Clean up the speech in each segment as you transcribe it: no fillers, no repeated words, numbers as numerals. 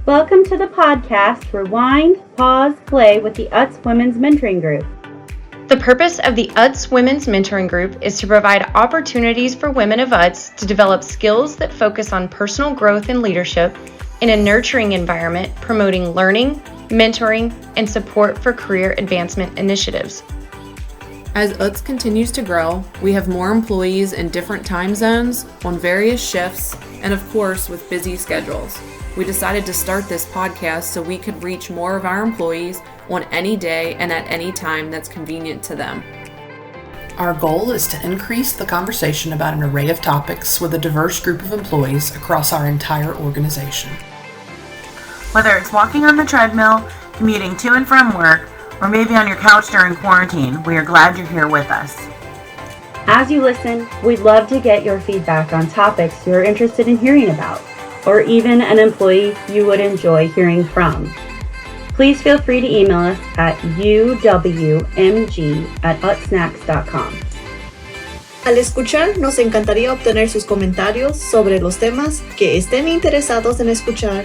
Welcome to the podcast Rewind, Pause, Play with the UTS Women's Mentoring Group. The purpose of the UTS Women's Mentoring Group is to provide opportunities for women of UTS to develop skills that focus on personal growth and leadership in a nurturing environment, promoting learning, mentoring, and support for career advancement initiatives. As UTS continues to grow, we have more employees in different time zones, on various shifts, and of course with busy schedules. We decided to start this podcast so we could reach more of our employees on any day and at any time that's convenient to them. Our goal is to increase the conversation about an array of topics with a diverse group of employees across our entire organization. Whether it's walking on the treadmill, commuting to and from work, or maybe on your couch during quarantine, we are glad you're here with us. As you listen, we'd love to get your feedback on topics you're interested in hearing about, or even an employee you would enjoy hearing from. Please feel free to email us at uwmg@utsnacks.com. Al escuchar, nos encantaría obtener sus comentarios sobre los temas que estén interesados en escuchar,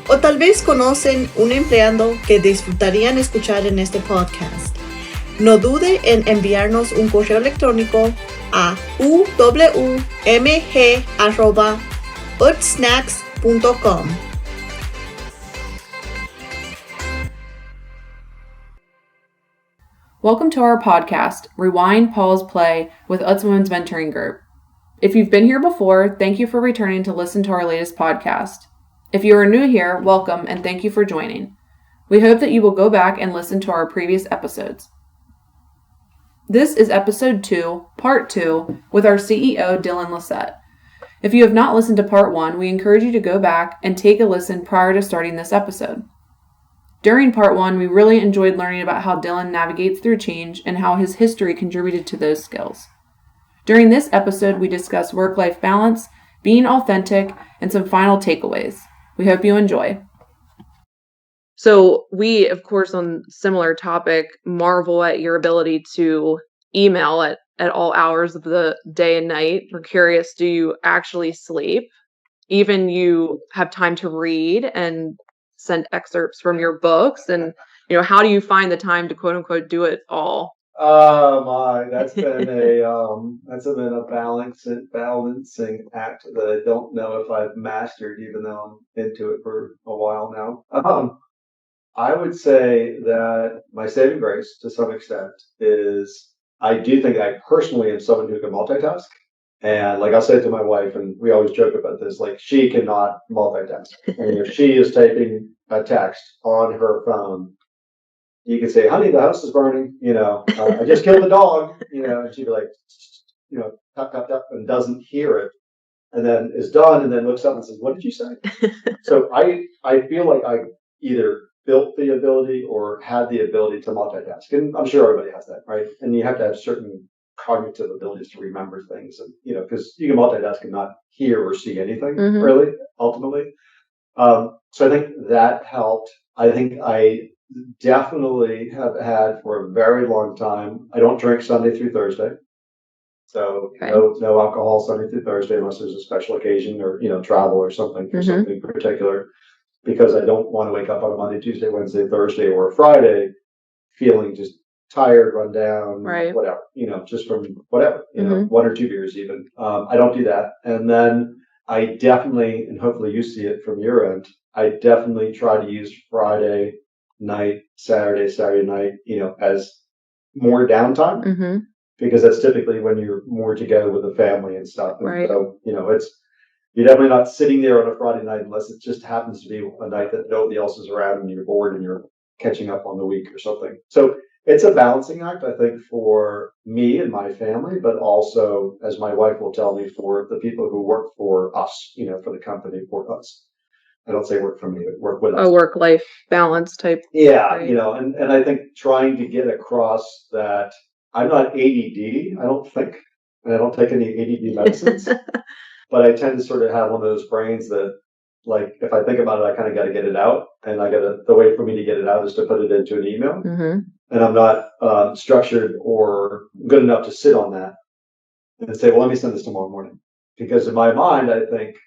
o tal vez conocen un empleado que disfrutarían escuchar en este podcast. No dude en enviarnos un correo electrónico a uwmg@utsnacks.com. Welcome to our podcast, Rewind, Pause, Play with UTS Women's Mentoring Group. If you've been here before, thank you for returning to listen to our latest podcast. If you are new here, welcome and thank you for joining. We hope that you will go back and listen to our previous episodes. This is episode 2, part 2, with our CEO, Dylan Lissette. If you have not listened to part 1, we encourage you to go back and take a listen prior to starting this episode. During part 1, we really enjoyed learning about how Dylan navigates through change and how his history contributed to those skills. During this episode, we discuss work-life balance, being authentic, and some final takeaways. We hope you enjoy. So we, of course, on similar topic, marvel at your ability to email at all hours of the day and night. We're curious, do you actually sleep? Even you have time to read and send excerpts from your books? And, how do you find the time to quote unquote do it all? That's been a balancing act that I don't know if I've mastered, even though I'm into it for a while now. I would say that my saving grace, to some extent, is I do think I personally am someone who can multitask. And like I'll say it to my wife, and we always joke about this, like she cannot multitask. And if she is typing a text on her phone, you can say, honey, the house is burning, I just killed the dog, and she'd be like, tap, tap, tap, and doesn't hear it, and then is done, and then looks up and says, what did you say? So I feel like I either built the ability or had the ability to multitask. And I'm sure everybody has that, right? And you have to have certain cognitive abilities to remember things, and, because you can multitask and not hear or see anything, really, ultimately. So I think that helped. I think I definitely have had for a very long time. I don't drink Sunday through Thursday. So okay. No alcohol Sunday through Thursday unless there's a special occasion or, travel or something for something particular, because I don't want to wake up on a Monday, Tuesday, Wednesday, Thursday, or a Friday feeling just tired, run down, whatever, just from whatever, 1 or 2 beers even. I don't do that. And then I definitely, and hopefully you see it from your end, I definitely try to use Friday night, Saturday night, as more downtime, because that's typically when you're more together with the family and stuff. And so, you're definitely not sitting there on a Friday night unless it just happens to be a night that nobody else is around and you're bored and you're catching up on the week or something. So it's a balancing act, I think, for me and my family, but also, as my wife will tell me, for the people who work for us, for the company, for us. I don't say work for me, but work with us. A work-life balance type. Yeah, and I think trying to get across that I'm not ADD, I don't think, and I don't take any ADD medicines, but I tend to sort of have one of those brains that, like, if I think about it, I kind of got to get it out, and the way for me to get it out is to put it into an email, and I'm not structured or good enough to sit on that and say, well, let me send this tomorrow morning, because in my mind, I think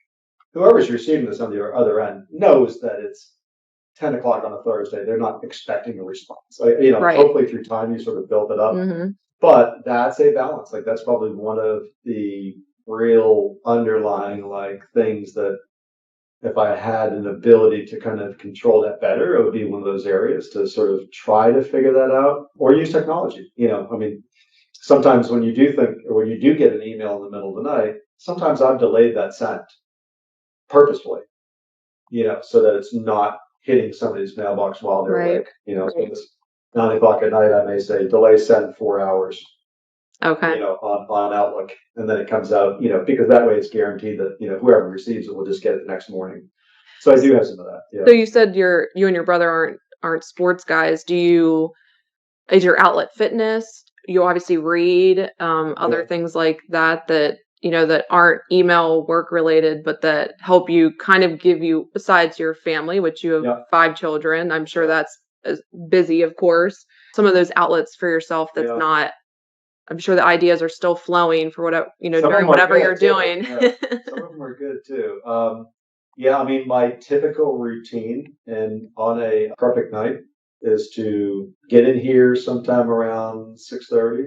whoever's receiving this on the other end knows that it's 10 o'clock on a Thursday, they're not expecting a response. Right. Hopefully through time you sort of build it up. Mm-hmm. But that's a balance. Like that's probably one of the real underlying like things that if I had an ability to kind of control that better, it would be one of those areas to sort of try to figure that out or use technology. Sometimes when you do get an email in the middle of the night, sometimes I've delayed that sent purposefully, so that it's not hitting somebody's mailbox while they're Right. awake. So it's 9 o'clock at night, I may say delay send 4 hours. Okay. On Outlook, and then it comes out, because that way it's guaranteed that whoever receives it will just get it the next morning. So I do have some of that. Yeah. So you said you and your brother aren't sports guys. Is your outlet fitness? You obviously read other things like that that aren't email work related, but that help you kind of give you, besides your family, which you have 5 children. I'm sure that's busy, of course. Some of those outlets for yourself that's not. I'm sure the ideas are still flowing for whatever, during whatever you're doing. Yeah. Some of them are good too. My typical routine and on a perfect night is to get in here sometime around 6:30,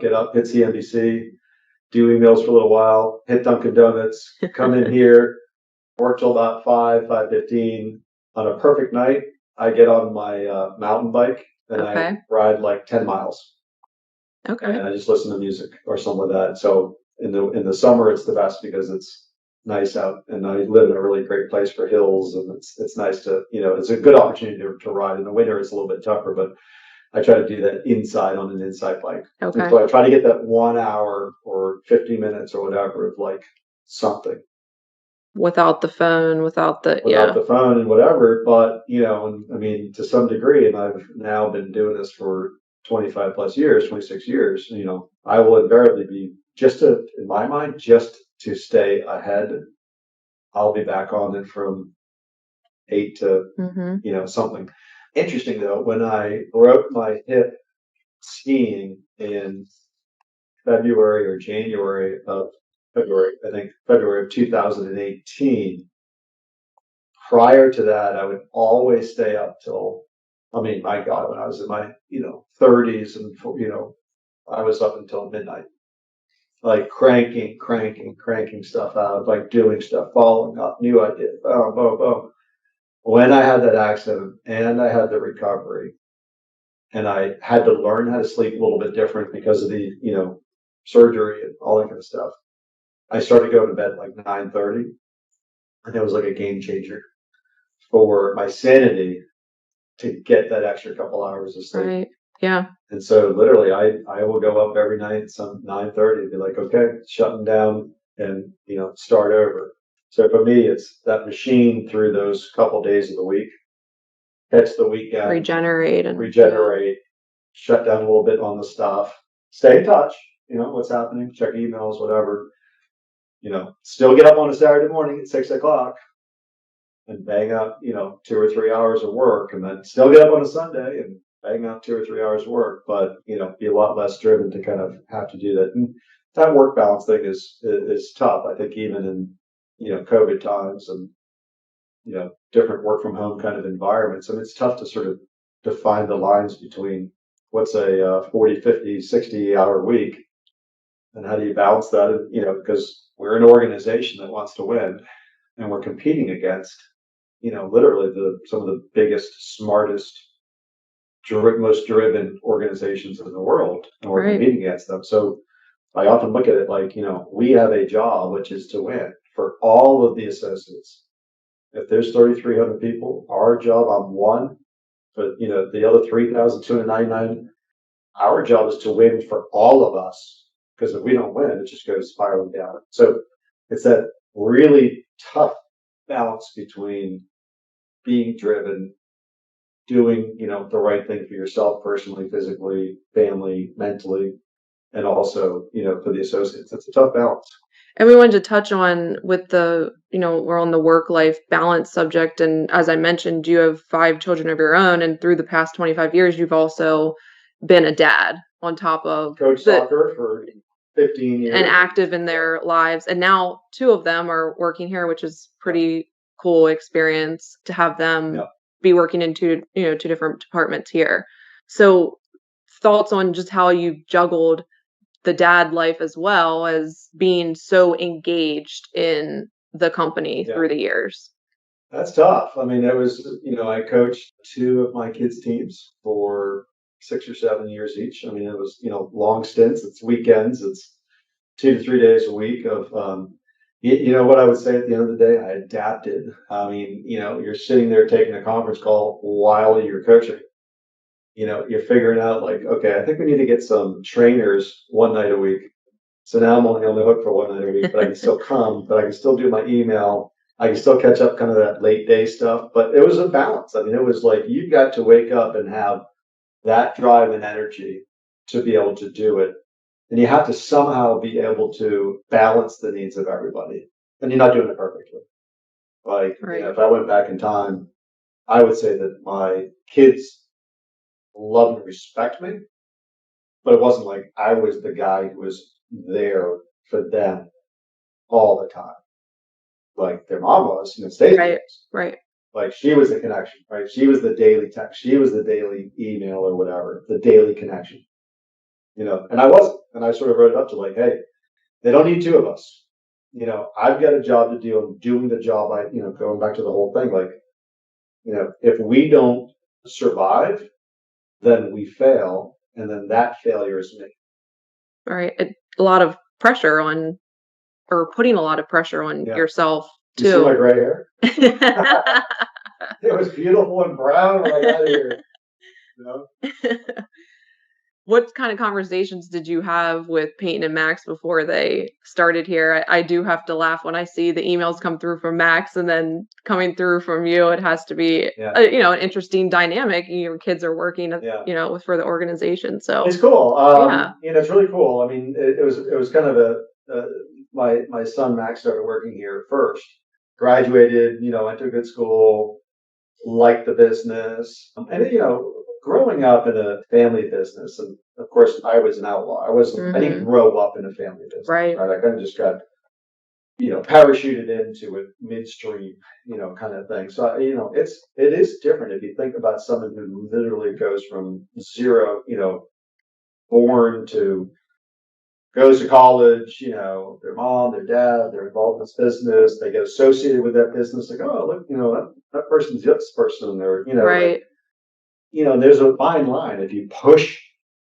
get up, hit CNBC, do emails for a little while, hit Dunkin' Donuts, come in here, work till about 5:15. On a perfect night, I get on my mountain bike and I ride like 10 miles. Okay. And I just listen to music or something like that. So in the summer, it's the best because it's nice out, and I live in a really great place for hills, and it's nice to it's a good opportunity to ride. In the winter, it's a little bit tougher, but I try to do that inside on an inside bike. Okay. And so I try to get that 1 hour or 50 minutes or whatever of like something. Without the phone, without the phone and whatever, but to some degree, and I've now been doing this for 25 plus years, 26 years, I will invariably be in my mind, just to stay ahead. I'll be back on it from 8 to, something. Interesting though, when I broke my hip skiing in February or January of February of 2018, prior to that, I would always stay up till, my God, when I was in my, 30s and, I was up until midnight, like cranking stuff out, like doing stuff, following up, new ideas, boom, boom, boom. When I had that accident and I had the recovery and I had to learn how to sleep a little bit different because of the, surgery and all that kind of stuff, I started going to bed at like 9:30, and it was like a game changer for my sanity to get that extra couple hours of sleep. Right. Yeah. And so literally I will go up every night some 9:30 and be like, okay, shutting down and, start over. So for me, it's that machine through those couple days of the week, catch the weekend, regenerate, shut down a little bit on the stuff, stay in touch, what's happening, check emails, whatever, still get up on a Saturday morning at 6 o'clock and bang out, 2 or 3 hours of work, and then still get up on a Sunday and bang out 2 or 3 hours of work, but, be a lot less driven to kind of have to do that. And that work balance thing is tough. I think even in, COVID times and, different work from home kind of environments, it's tough to sort of define the lines between what's a 40, 50, 60 hour week and how do you balance that? And, because we're an organization that wants to win and we're competing against, literally some of the biggest, smartest, most driven organizations in the world, and we're competing against them. So I often look at it like, we have a job, which is to win for all of the associates. If there's 3,300 people, our job, I'm one, but the other 3,299, our job is to win for all of us. Because if we don't win, it just goes spiraling down. So it's that really tough balance between being driven, doing, the right thing for yourself personally, physically, family, mentally, and also, for the associates. It's a tough balance. And we wanted to touch on with the, we're on the work-life balance subject. And as I mentioned, you have 5 children of your own. And through the past 25 years, you've also been a dad on top of coach soccer for 15 years and active in their lives. And now 2 of them are working here, which is pretty cool experience to have them be working in two different departments here. So thoughts on just how you juggled the dad life as well as being so engaged in the company through the years. That's tough. I mean, it was, I coached two of my kids' teams for 6 or 7 years each. I mean, it was, long stints. It's weekends. It's 2 to 3 days a week of, what I would say at the end of the day, I adapted. I mean, you're sitting there taking a conference call while you're coaching. You're figuring out like, okay, I think we need to get some trainers one night a week. So now I'm only on the hook for one night a week, but I can still come, but I can still do my email. I can still catch up kind of that late day stuff, but it was a balance. I mean, it was like you got to wake up and have that drive and energy to be able to do it. And you have to somehow be able to balance the needs of everybody. And you're not doing it perfectly. Like, if I went back in time, I would say that my kids love and respect me, but it wasn't like I was the guy who was there for them all the time. Like their mom was, Stacey. Right. Like she was the connection, right? She was the daily text. She was the daily email or whatever, the daily connection. And I wasn't. And I sort of wrote it up to like, hey, they don't need two of us. I've got a job to do. I'm doing the job. Going back to the whole thing, like, if we don't survive, then we fail. And then that failure is me. Right. A lot of pressure on, or putting a lot of pressure on yourself too. You see my gray hair? It was beautiful and brown when I got here. What kind of conversations did you have with Peyton and Max before they started here? I do have to laugh when I see the emails come through from Max and then coming through from you. It has to be, an interesting dynamic. Your kids are working, for the organization. So it's cool. It's really cool. I mean, it was kind of my son Max started working here first, graduated, went to a good school, liked the business, and growing up in a family business, and of course I was an outlaw. I didn't grow up in a family business. Right. I kind of just got, parachuted into it midstream, kind of thing. So, it is different if you think about someone who literally goes from zero, born to goes to college, their mom, their dad, they're involved in this business, they get associated with that business, like, oh, look, that person's this person, or, right. There's a fine line if you push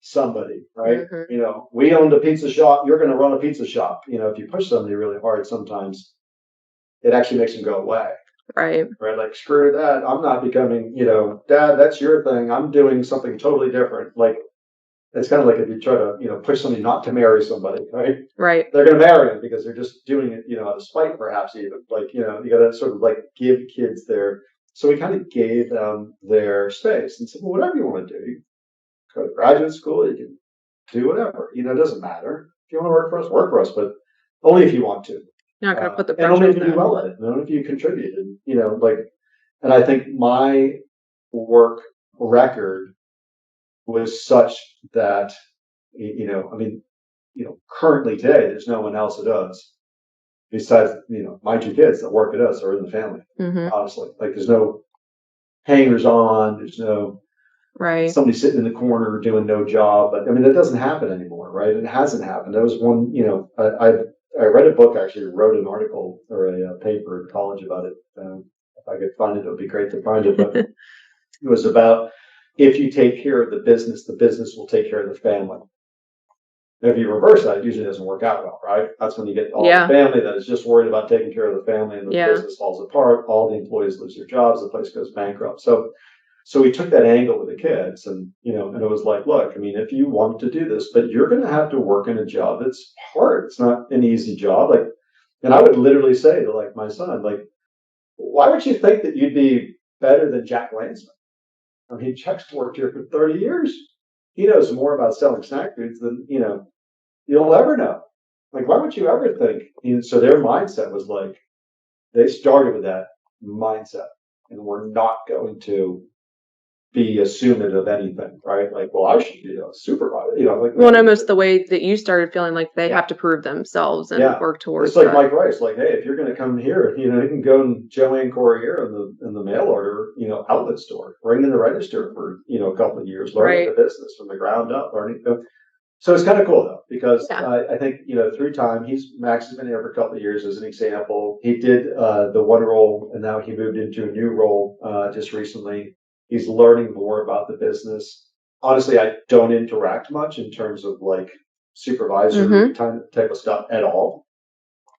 somebody, right? Mm-hmm. We owned a pizza shop, you're going to run a pizza shop. If you push somebody really hard, sometimes it actually makes them go away. Right. Right. Like, screw that. I'm not becoming, Dad, that's your thing. I'm doing something totally different. Like, it's kind of like if you try to, push somebody not to marry somebody, right? Right. They're going to marry them because they're just doing it, out of spite, perhaps even. Like, you got to sort of like give kids so we kind of gave them their space and said, well, whatever you want to do, you go to graduate school, you can do whatever. It doesn't matter. If you want to work for us, but only if you want to. You're not going to put the pressure and only if you do well at it, and only if you contribute. And, and I think my work record was such that, currently today, there's no one else that does. Besides, my two kids that work at us are in the family, honestly. Like, there's no hangers on, there's no somebody sitting in the corner doing no job. But, that doesn't happen anymore, right? It hasn't happened. There was one, I read a book, actually, wrote an article or a paper in college about it. If I could find it, it would be great to find it. But it was about, if you take care of the business will take care of the family. If you reverse that, it usually doesn't work out well, right? That's when you get all the family that is just worried about taking care of the family, and the business falls apart. All the employees lose their jobs. The place goes bankrupt. So we took that angle with the kids, and and it was like, look, if you want to do this, but you're going to have to work in a job that's hard. It's not an easy job. Like, and I would literally say to like my son, like, why would you think that you'd be better than Jack Lansman? Jack's worked here for 30 years. He knows more about selling snack foods than, you'll ever know. Like, why would you ever think? So their mindset was like, they started with that mindset, and we're not going to be assuming of anything, right? Like, well, I should be a supervisor, you know, like, Well, and almost the way that you started feeling like they have to prove themselves and yeah, work towards it's like that. Mike Rice, like, hey, if you're going to come here, you know, you can go and Joanne Corriere in the mail order, you know, outlet store, ring in the register for, you know, a couple of years, learning the business from the ground up, learning. So it's kind of cool though, because I think, you know, through time, Max has been here for a couple of years as an example. He did the one role, and now he moved into a new role just recently. He's learning more about the business. Honestly, I don't interact much in terms of like supervisory type of stuff at all.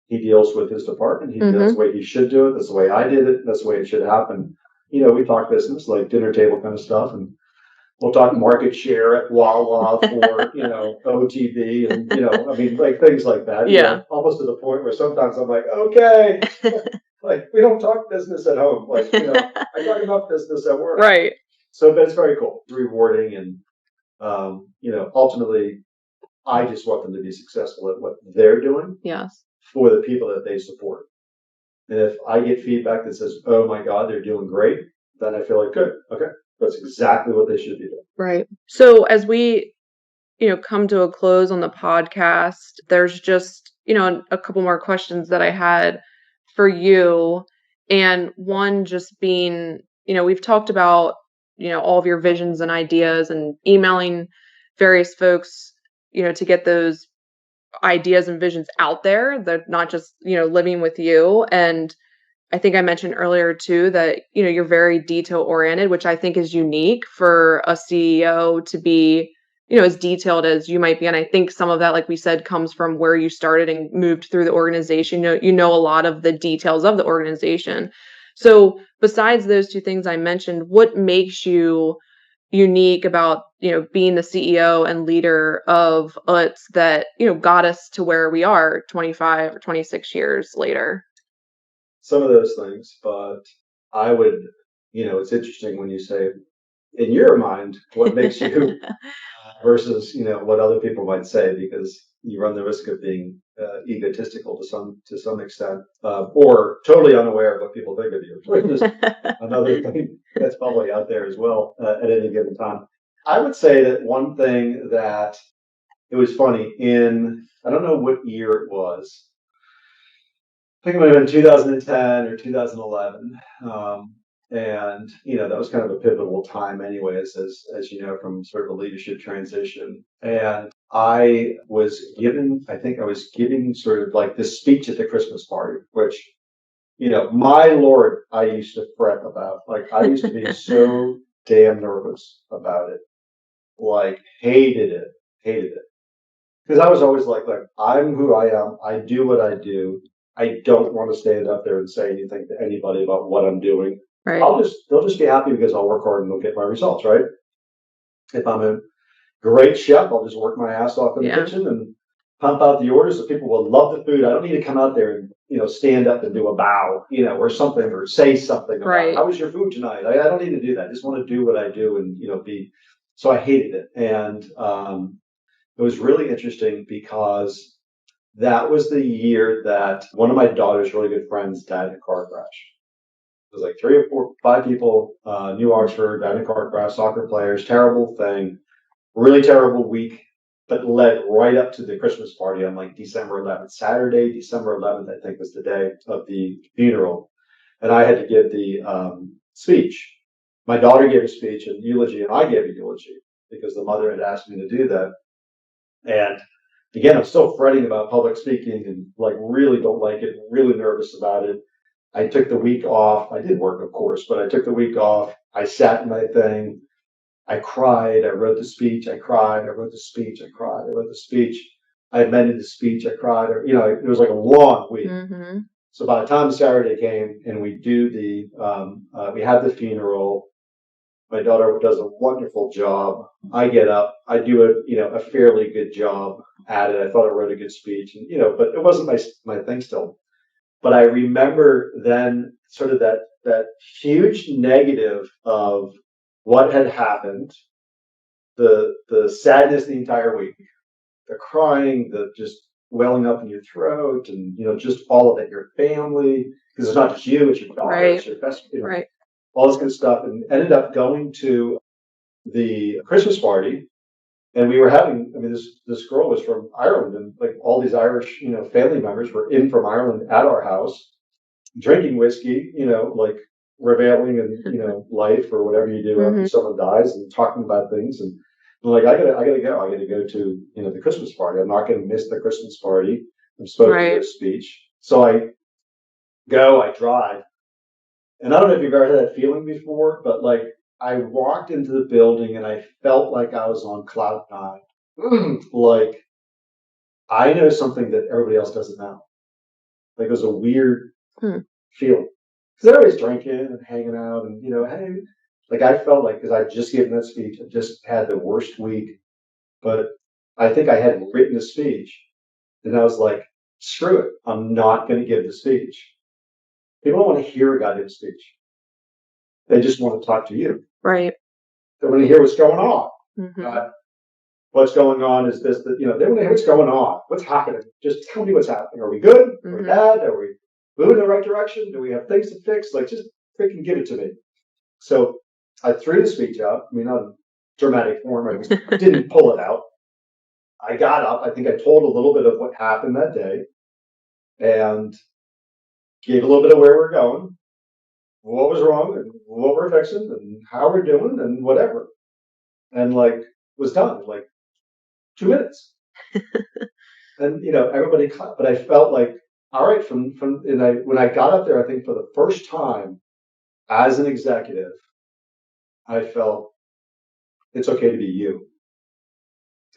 He deals with his department. That's the way he should do it. That's the way I did it. That's the way it should happen. You know, we talk business, like dinner table kind of stuff, and we'll talk market share at Wawa for, you know, OTB and, you know, I mean, like things like that. You know, almost to the point where sometimes I'm like, okay, like we don't talk business at home. Like, you know, I talk about business at work. Right. So, but it's very cool, rewarding, and, you know, ultimately, I just want them to be successful at what they're doing. Yes. For the people that they support. And if I get feedback that says, oh my God, they're doing great, then I feel like, good, okay, that's exactly what they should be doing. Right. So as we, you know, come to a close on the podcast, there's just, you know, a couple more questions that I had for you. And one just being, you know, we've talked about, you know, all of your visions and ideas and emailing various folks, you know, to get those ideas and visions out there. They're not just, you know, living with you. And I think I mentioned earlier too that, you know, you're very detail oriented, which I think is unique for a CEO to be, you know, as detailed as you might be. And I think some of that, like we said, comes from where you started and moved through the organization. You know a lot of the details of the organization. So besides those two things I mentioned, what makes you unique about, you know, being the CEO and leader of UTS that, you know, got us to where we are 25 or 26 years later? Some of those things, but I would, you know, it's interesting when you say, in your mind, what makes you versus, you know, what other people might say, because you run the risk of being egotistical to some extent, or totally unaware of what people think of you, which is another thing that's probably out there as well at any given time. I would say that one thing that it was funny I don't know what year it was. I think it might have been 2010 or 2011. And, you know, that was kind of a pivotal time anyways, as you know, from sort of a leadership transition. And I was giving sort of like this speech at the Christmas party, which, you know, my Lord, I used to fret about. Like, I used to be so damn nervous about it. Like, hated it. Because I was always like, I'm who I am. I do what I do. I don't want to stand up there and say anything to anybody about what I'm doing. Right. They'll just be happy because I'll work hard and they'll get my results, right? If I'm a great chef, I'll just work my ass off in the kitchen and pump out the orders. So people will love the food. I don't need to come out there and, you know, stand up and do a bow, you know, or something, or say something about how was your food tonight? I don't need to do that. I just want to do what I do and, you know, so I hated it. And it was really interesting because that was the year that one of my daughter's really good friends died in a car crash. It was like 3 or 4, 5 people, New Oxford, died in a car crash, soccer players, terrible thing, really terrible week, but led right up to the Christmas party on like December 11th. Saturday, December 11th, I think was the day of the funeral. And I had to give the speech. My daughter gave a speech and eulogy, and I gave a eulogy because the mother had asked me to do that. And again, I'm still fretting about public speaking and like really don't like it, really nervous about it. I took the week off. I did work, of course, but I took the week off. I sat in my thing. I cried. I wrote the speech. I cried. I wrote the speech. I cried. I wrote the speech. I amended the speech. I cried. You know, it was like a long week. Mm-hmm. So by the time Saturday came and we had the funeral, my daughter does a wonderful job. I get up. I do a fairly good job at it. I thought I wrote a good speech, and you know, but it wasn't my thing still. But I remember then sort of that huge negative of what had happened, the sadness the entire week, the crying, the just welling up in your throat, and you know, just all of it, your family, because it's not just you, it's your daughter, it's your best, you know. Right. all this kind of stuff, and ended up going to the Christmas party. And we were having, I mean, this girl was from Ireland, and like all these Irish, family members were in from Ireland at our house, drinking whiskey, like reveling in, life or whatever you do after someone dies, and talking about things. And I'm like, I gotta go. I gotta go to, the Christmas party. I'm not gonna miss the Christmas party. I'm supposed to give a speech. So I go, I drive. And I don't know if you've ever had that feeling before, but like I walked into the building and I felt like I was on cloud nine. Like I know something that everybody else doesn't know. Like it was a weird feeling. Because everybody's drinking and hanging out and, hey, like I felt like, because I'd just given that speech, I just had the worst week. But I think I hadn't written a speech. And I was like, screw it. I'm not going to give the speech. People don't want to hear a goddamn speech. They just want to talk to you. Right. They want to hear what's going on. Mm-hmm. What's going on is this, that, they want to hear what's going on. What's happening? Just tell me what's happening. Are we good? Are we bad? Are we moving in the right direction? Do we have things to fix? Like, just freaking give it to me. So I threw the speech out. I mean, not in dramatic form. I just didn't pull it out. I got up. I think I told a little bit of what happened that day and gave a little bit of where we're going, what was wrong, and what we're fixing, and how we're doing, and whatever. And like, was done in like 2 minutes. And everybody clapped. But I felt like, all right, when I got up there, I think for the first time as an executive, I felt it's okay to be you.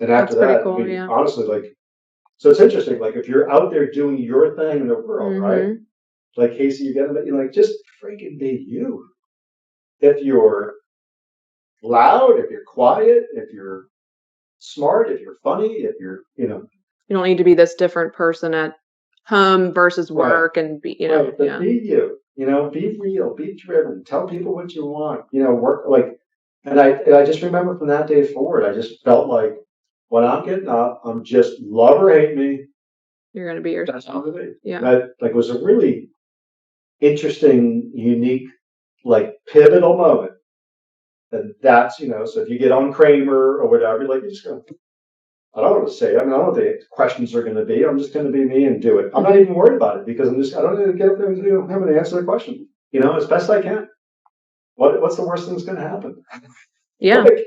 And after that, cool, I mean, honestly, like, so it's interesting. Like, if you're out there doing your thing in the world, right? Like Casey, you get it. Like, just freaking be you. If you're loud, if you're quiet, if you're smart, if you're funny, if you're, you don't need to be this different person at home versus work, and be, but be you. Be real, be driven. Tell people what you want. Work like. And I just remember from that day forward, I just felt like when I'm getting up, I'm just love or hate me. You're going to be yourself. That's how it is. Yeah. That like was a really interesting, unique, like pivotal moment. And that's, so if you get on Kramer or whatever, like you just go, I don't know what to say. I mean, I don't know what the questions are going to be. I'm just going to be me and do it. I'm not even worried about it because I don't need to get up there and have an answer to the question, as best I can. What's the worst thing that's going to happen? Yeah. Like,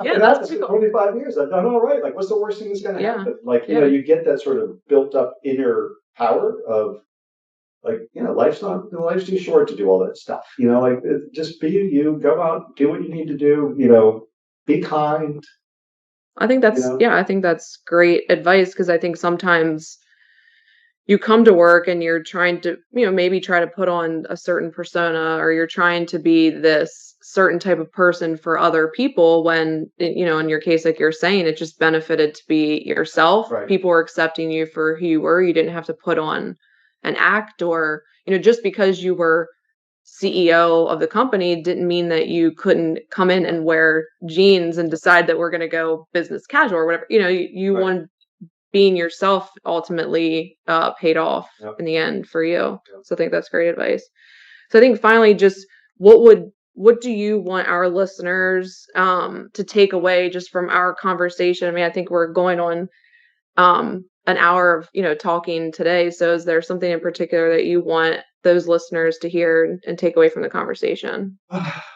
Yeah, that's for 25 years. I've done all right. Like, what's the worst thing that's going to happen? Like, you get that sort of built up inner power of, like, life's too short to do all that stuff. Like, just be you. Go out, do what you need to do. Be kind. I think that's great advice, because I think sometimes you come to work and you're trying to, maybe try to put on a certain persona, or you're trying to be this certain type of person for other people when, in your case, like you're saying, it just benefited to be yourself. Right. People were accepting you for who you were. You didn't have to put on an act, or, just because you were CEO of the company didn't mean that you couldn't come in and wear jeans and decide that we're going to go business casual or whatever. You Right. want being yourself ultimately paid off in the end for you. Yep. So I think that's great advice. So I think finally, just what do you want our listeners to take away just from our conversation? I mean, I think we're going on an hour of talking today. So is there something in particular that you want those listeners to hear and take away from the conversation?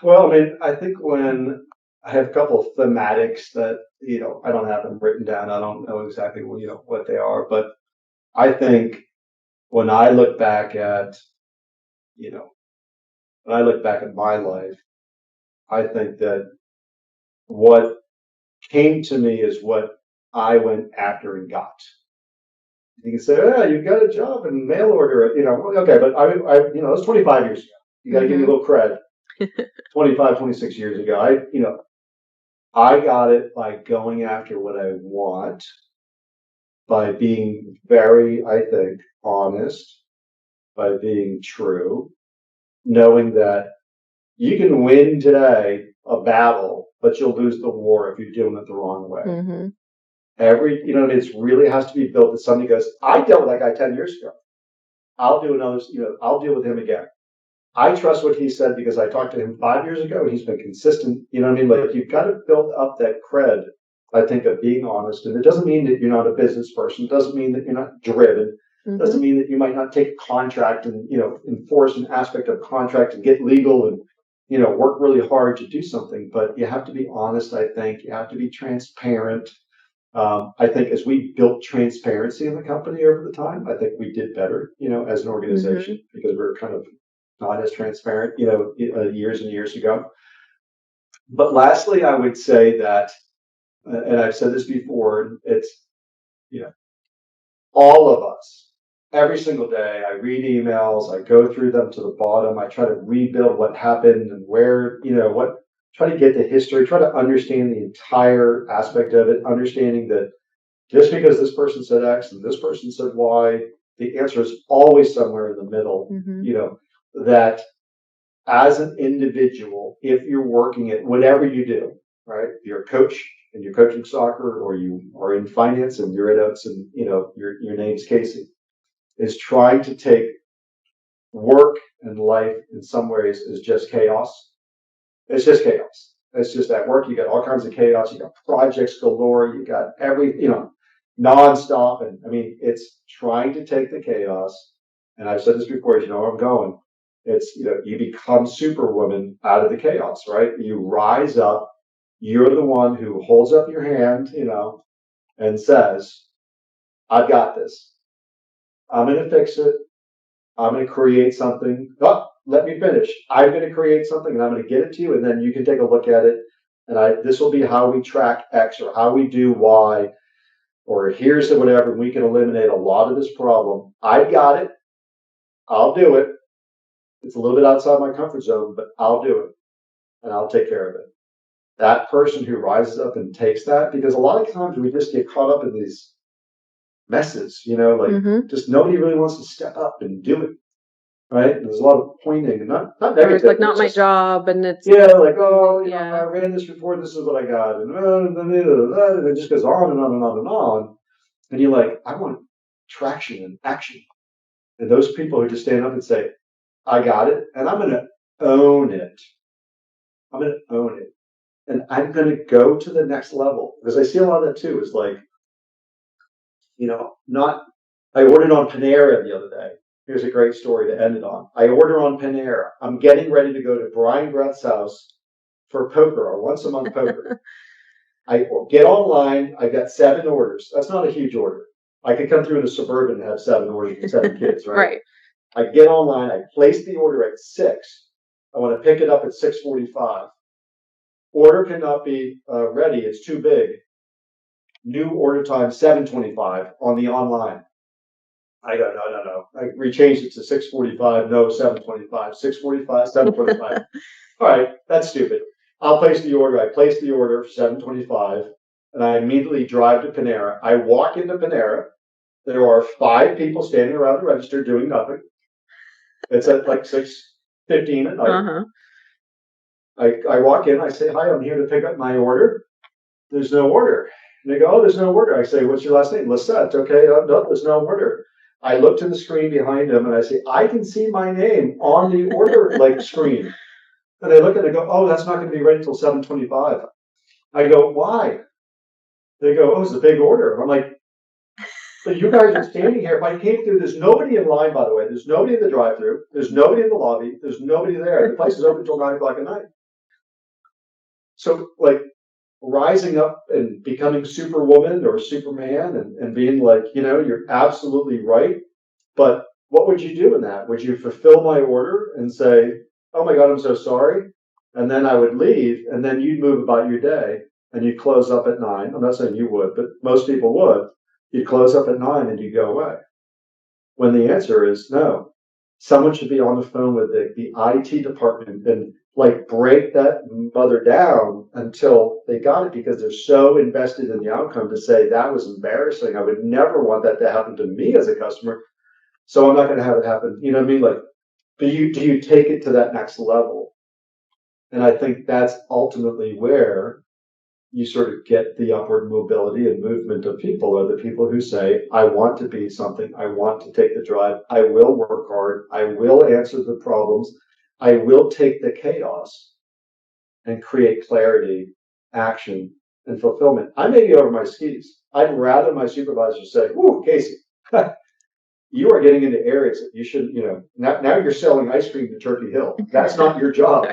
Well, I mean, I think when I have a couple of thematics that, I don't have them written down. I don't know exactly what they are, but I think when I look back at, my life, I think that what came to me is what I went after and got. You can say, you got a job and mail order it, okay, but I it was 25 years ago. You got to give me a little cred. 25, 26 years ago, I got it by going after what I want, by being very, I think, honest, by being true, knowing that you can win today a battle, but you'll lose the war if you're doing it the wrong way. Mm-hmm. It really has to be built that somebody goes, I dealt with that guy 10 years ago. I'll do another, I'll deal with him again. I trust what he said because I talked to him 5 years ago and he's been consistent. You know what I mean? Like you've got to build up that cred, I think, of being honest. And it doesn't mean that you're not a business person. It doesn't mean that you're not driven. It doesn't mean that you might not take a contract and, enforce an aspect of contract and get legal and, work really hard to do something. But you have to be honest, I think. You have to be transparent. I think as we built transparency in the company over the time, I think we did better, as an organization because we're kind of not as transparent, years and years ago. But lastly, I would say that, and I've said this before, it's, all of us, every single day, I read emails, I go through them to the bottom, I try to rebuild what happened and where, try to get the history, try to understand the entire aspect of it, understanding that just because this person said X and this person said Y, the answer is always somewhere in the middle, that as an individual, if you're working at whatever you do, right? If you're a coach and you're coaching soccer, or you are in finance and you're at Oats and your name's Casey, is trying to take work and life in some ways is just chaos. It's just chaos. It's just at work, you got all kinds of chaos, you got projects galore, you got nonstop. And I mean, it's trying to take the chaos. And I've said this before, you know where I'm going. It's, you become superwoman out of the chaos, right? You rise up. You're the one who holds up your hand, and says, I've got this. I'm going to fix it. I'm going to create something. Oh, let me finish. I'm going to create something and I'm going to get it to you. And then you can take a look at it. And this will be how we track X or how we do Y, or here's the whatever. And we can eliminate a lot of this problem. I've got it. I'll do it. It's a little bit outside my comfort zone, but I'll do it and I'll take care of it. That person who rises up and takes that, because a lot of times we just get caught up in these messes, just nobody really wants to step up and do it. Right? And there's a lot of pointing and not negative. It's like not my job, and it's I ran this report, this is what I got, and it just goes on and on and on and on. And you're like, I want traction and action. And those people who just stand up and say, I got it, and I'm going to own it. I'm going to own it. And I'm going to go to the next level. Because I see a lot of that too. Is like, I ordered on Panera the other day. Here's a great story to end it on. I order on Panera. I'm getting ready to go to Brian Greth's house for poker, or once a month poker. I get online. I got 7 orders. That's not a huge order. I could come through in a Suburban and have 7 orders and 7 kids, right? Right. I get online. I place the order at 6. I want to pick it up at 6:45. Order cannot be ready. It's too big. New order time 7:25 on the online. I go, no. I rechanged it to 6:45. No, 7:25. 6:45, 7:25. All right, that's stupid. I'll place the order. I place the order for 7:25, and I immediately drive to Panera. I walk into Panera. There are 5 people standing around the register doing nothing. It's at like 6:15 at night. I walk in, I say, hi, I'm here to pick up my order. There's no order. And they go, oh, there's no order. I say, what's your last name? Lissette. Okay, no, there's no order. I look to the screen behind them and I say, I can see my name on the order screen. And they look at it and go, oh, that's not going to be ready until 7:25. I go, why? They go, oh, it's a big order. I'm like, but you guys are standing here. If I came through, there's nobody in line, by the way. There's nobody in the drive-thru. There's nobody in the lobby. There's nobody there. The place is open until 9 o'clock at night. So, rising up and becoming superwoman or Superman and being like, you're absolutely right. But what would you do in that? Would you fulfill my order and say, oh my God, I'm so sorry? And then I would leave, and then you'd move about your day and you'd close up at 9. I'm not saying you would, but most people would. You'd close up at 9 and you go away. When the answer is no. Someone should be on the phone with the IT department and break that mother down until they got it, because they're so invested in the outcome to say that was embarrassing. I would never want that to happen to me as a customer. So I'm not going to have it happen. You know what I mean? Do you take it to that next level? And I think that's ultimately where you sort of get the upward mobility and movement of people, are the people who say, I want to be something. I want to take the drive. I will work hard. I will answer the problems. I will take the chaos and create clarity, action, and fulfillment. I may be over my skis. I'd rather my supervisor say, "Whoa, Casey, you are getting into areas that you shouldn't, now you're selling ice cream to Turkey Hill. That's not your job."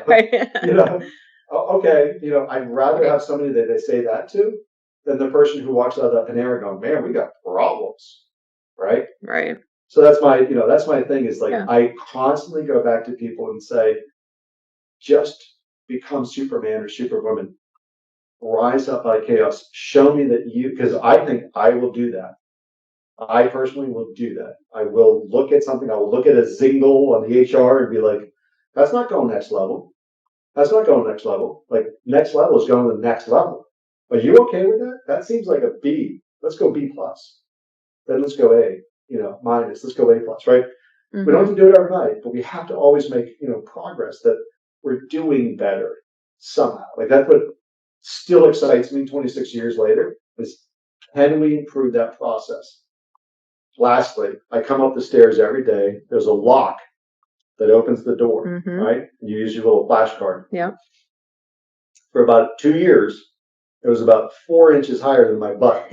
Okay, I'd rather have somebody that they say that to than the person who walks out of an area going, "Man, we got problems." Right? Right. So that's my thing is like, Yeah. I constantly go back to people and say, just become Superman or Superwoman. Rise up out of chaos. Show me that because I think I will do that. I personally will do that. I will look at something. I will look at a Zingle on the HR and be like, that's not going next level. That's not going next level. Like, next level is going to the next level. Are you okay with that? That seems like a B. Let's go B plus. Then let's go A, minus. Let's go A plus, right? Mm-hmm. We don't have to do it every night, but we have to always make, progress that we're doing better somehow. Like, that's what still excites me 26 years later is, can we improve that process? Lastly, I come up the stairs every day. There's a lock that opens the door, right? You use your little flash card. Yeah. For about 2 years, it was about 4 inches higher than my butt.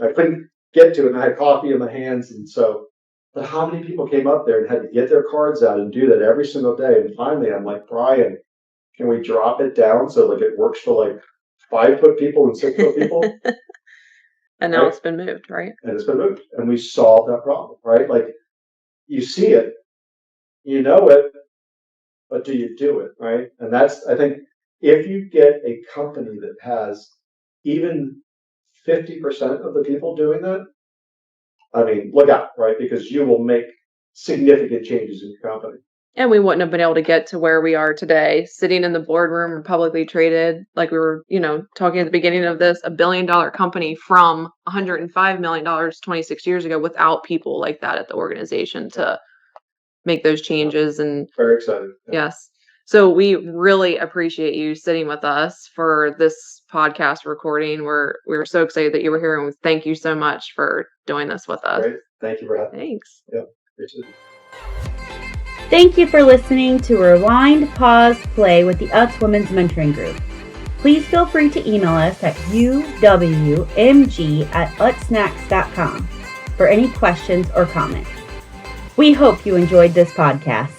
I couldn't get to it, and I had coffee in my hands, and so. But how many people came up there and had to get their cards out and do that every single day? And finally, I'm like, Brian, can we drop it down so like it works for like 5-foot people and 6-foot people? And now it's been moved, right? And it's been moved, and we solved that problem, right? Like, you see it, you know it, but do you do it, right? And that's, I think, if you get a company that has even 50% of the people doing that, I mean, look out, right? Because you will make significant changes in your company. And we wouldn't have been able to get to where we are today, sitting in the boardroom or publicly traded, like we were, talking at the beginning of this, $1 billion company from $105 million 26 years ago without people like that at the organization to make those changes. And very excited. Yeah. Yes. So we really appreciate you sitting with us for this podcast recording. We're so excited that you were here, and thank you so much for doing this with us. Great. Thank you for having me. Thanks. Yeah, appreciate it. Thank you for listening to Rewind, Pause, Play with the UTS Women's Mentoring Group. Please feel free to email us at uwmg@utsnacks.com for any questions or comments. We hope you enjoyed this podcast.